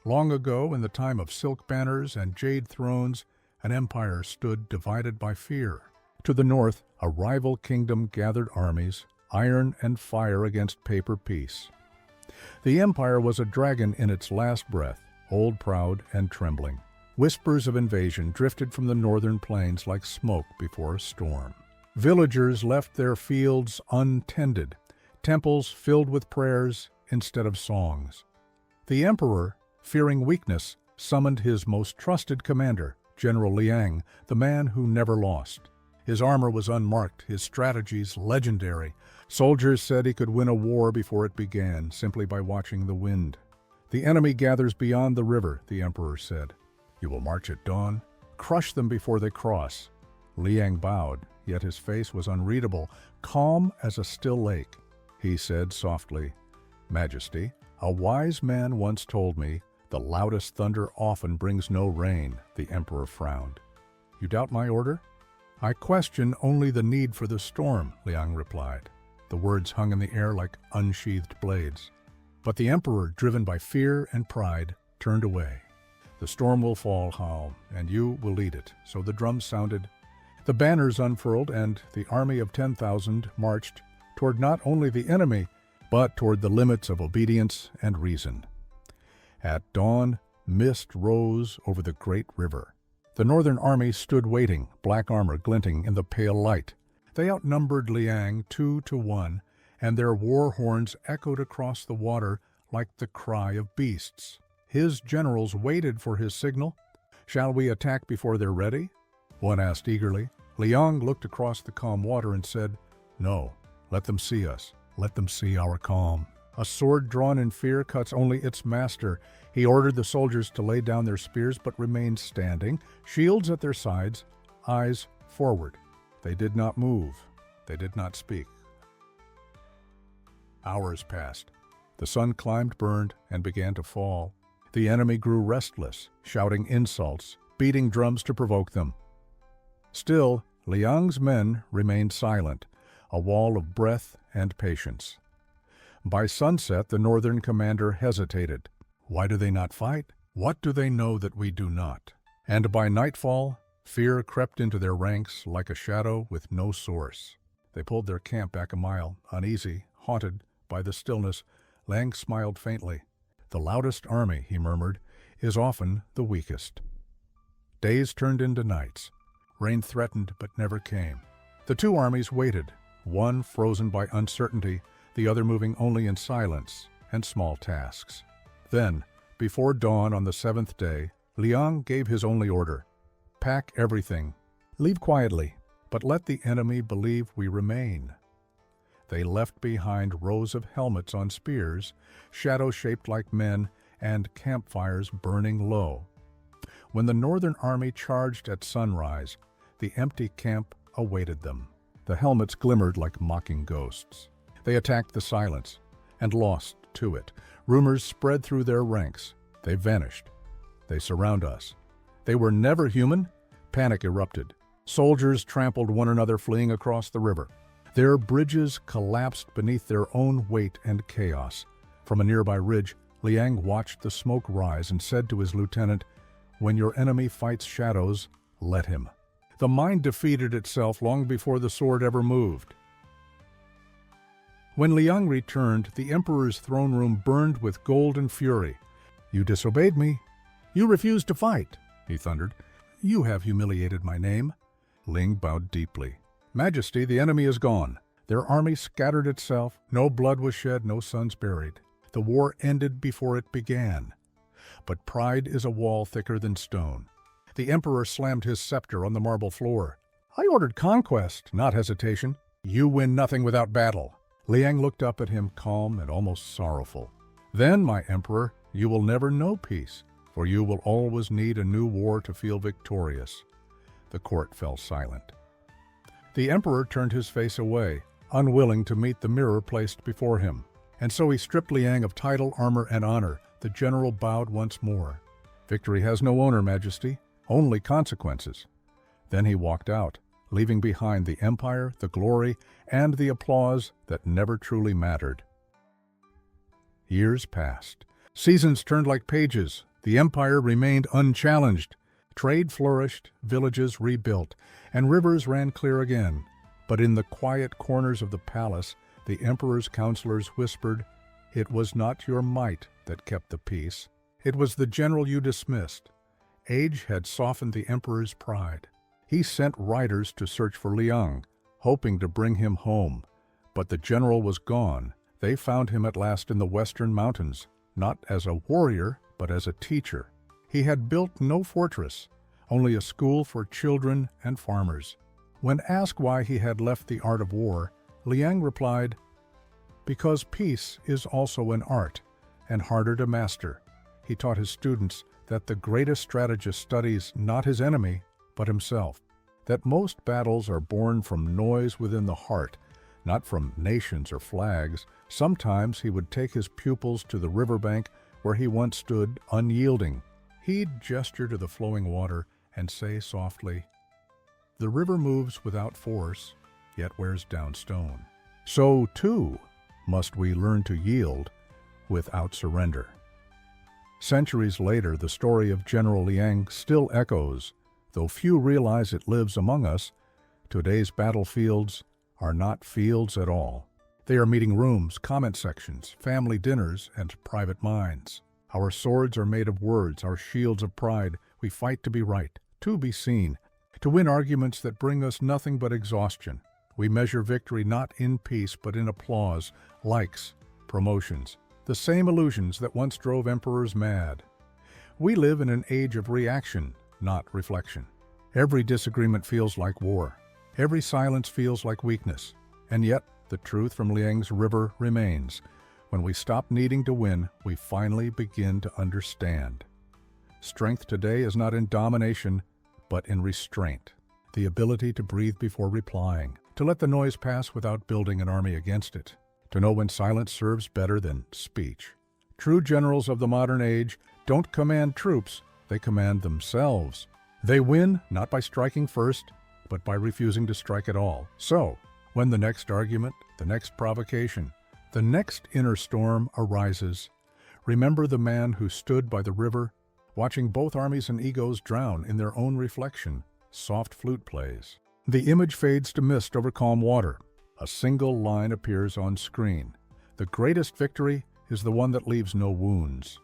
Long ago, in the time of silk banners and jade thrones, an empire stood divided by fear. To the north, a rival kingdom gathered armies, iron and fire against paper peace. The empire was a dragon in its last breath, old, proud, and trembling. Whispers of invasion drifted from the northern plains like smoke before a storm. Villagers left their fields untended, temples filled with prayers instead of songs. The emperor, fearing weakness, summoned his most trusted commander, General Liang, the man who never lost. His armor was unmarked, his strategies legendary. Soldiers said he could win a war before it began, simply by watching the wind. "The enemy gathers beyond the river," the emperor said. "You will march at dawn, crush them before they cross." Liang bowed, yet his face was unreadable, calm as a still lake. He said softly, "Majesty, a wise man once told me, the loudest thunder often brings no rain." The emperor frowned. "You doubt my order?" "I question only the need for the storm," Liang replied. The words hung in the air like unsheathed blades. But the emperor, driven by fear and pride, turned away. "The storm will fall, Hao, and you will lead it." So the drums sounded, the banners unfurled, and the army of 10,000 marched toward not only the enemy, but toward the limits of obedience and reason. At dawn, mist rose over the great river. The northern army stood waiting, black armor glinting in the pale light. They outnumbered Liang 2-1, and their war horns echoed across the water like the cry of beasts. His generals waited for his signal. "Shall we attack before they're ready?" one asked eagerly. Liang looked across the calm water and said, "No, let them see us. Let them see our calm." A sword drawn in fear cuts only its master. He ordered the soldiers to lay down their spears but remained standing, shields at their sides, eyes forward. They did not move. They did not speak. Hours passed. The sun climbed, burned, and began to fall. The enemy grew restless, shouting insults, beating drums to provoke them. Still, Liang's men remained silent, a wall of breath and patience. By sunset, the northern commander hesitated. Why do they not fight? What do they know that we do not? And by nightfall, fear crept into their ranks like a shadow with no source. They pulled their camp back a mile, uneasy, haunted by the stillness. Liang smiled faintly. "The loudest army," he murmured, "is often the weakest." Days turned into nights. Rain threatened but never came. The two armies waited, one frozen by uncertainty, the other moving only in silence and small tasks. Then, before dawn on the seventh day, Liang gave his only order: "Pack everything. Leave quietly, but let the enemy believe we remain." They left behind rows of helmets on spears, shadows shaped like men, and campfires burning low. When the northern army charged at sunrise, the empty camp awaited them. The helmets glimmered like mocking ghosts. They attacked the silence and lost to it. Rumors spread through their ranks. They vanished. They surround us. They were never human. Panic erupted. Soldiers trampled one another, fleeing across the river. Their bridges collapsed beneath their own weight and chaos. From a nearby ridge, Liang watched the smoke rise and said to his lieutenant, "When your enemy fights shadows, let him." The mind defeated itself long before the sword ever moved. When Liang returned, the emperor's throne room burned with golden fury. "You disobeyed me. You refused to fight," he thundered. "You have humiliated my name." Ling bowed deeply. "Majesty, the enemy is gone. Their army scattered itself. No blood was shed, no sons buried. The war ended before it began. But pride is a wall thicker than stone." The emperor slammed his scepter on the marble floor. "I ordered conquest, not hesitation. You win nothing without battle." Liang looked up at him, calm and almost sorrowful. "Then, my emperor, you will never know peace, for you will always need a new war to feel victorious." The court fell silent. The emperor turned his face away, unwilling to meet the mirror placed before him. And so he stripped Liang of title, armor, and honor. The general bowed once more. "Victory has no owner, Majesty, only consequences." Then he walked out, leaving behind the empire, the glory, and the applause that never truly mattered. Years passed. Seasons turned like pages. The empire remained unchallenged. Trade flourished, villages rebuilt, and rivers ran clear again. But in the quiet corners of the palace, the emperor's counselors whispered, "It was not your might that kept the peace. It was the general you dismissed." Age had softened the emperor's pride. He sent riders to search for Liang, hoping to bring him home. But the general was gone. They found him at last in the western mountains, not as a warrior, but as a teacher. He had built no fortress, only a school for children and farmers. When asked why he had left the art of war, Liang replied, "Because peace is also an art, and harder to master." He taught his students that the greatest strategist studies not his enemy, but himself. That most battles are born from noise within the heart, not from nations or flags. Sometimes he would take his pupils to the riverbank where he once stood unyielding. He'd gesture to the flowing water and say softly, "The river moves without force, yet wears down stone. So, too, must we learn to yield without surrender." Centuries later, the story of General Liang still echoes. Though few realize it lives among us, today's battlefields are not fields at all. They are meeting rooms, comment sections, family dinners, and private minds. Our swords are made of words, our shields of pride. We fight to be right, to be seen, to win arguments that bring us nothing but exhaustion. We measure victory not in peace, but in applause, likes, promotions, the same illusions that once drove emperors mad. We live in an age of reaction, not reflection. Every disagreement feels like war. Every silence feels like weakness. And yet, the truth from Liang's river remains. When we stop needing to win, we finally begin to understand. Strength today is not in domination, but in restraint. The ability to breathe before replying, to let the noise pass without building an army against it, to know when silence serves better than speech. True generals of the modern age don't command troops, they command themselves. They win not by striking first, but by refusing to strike at all. So, when the next argument, the next provocation, the next inner storm arises, remember the man who stood by the river, watching both armies and egos drown in their own reflection. Soft flute plays. The image fades to mist over calm water. A single line appears on screen. The greatest victory is the one that leaves no wounds.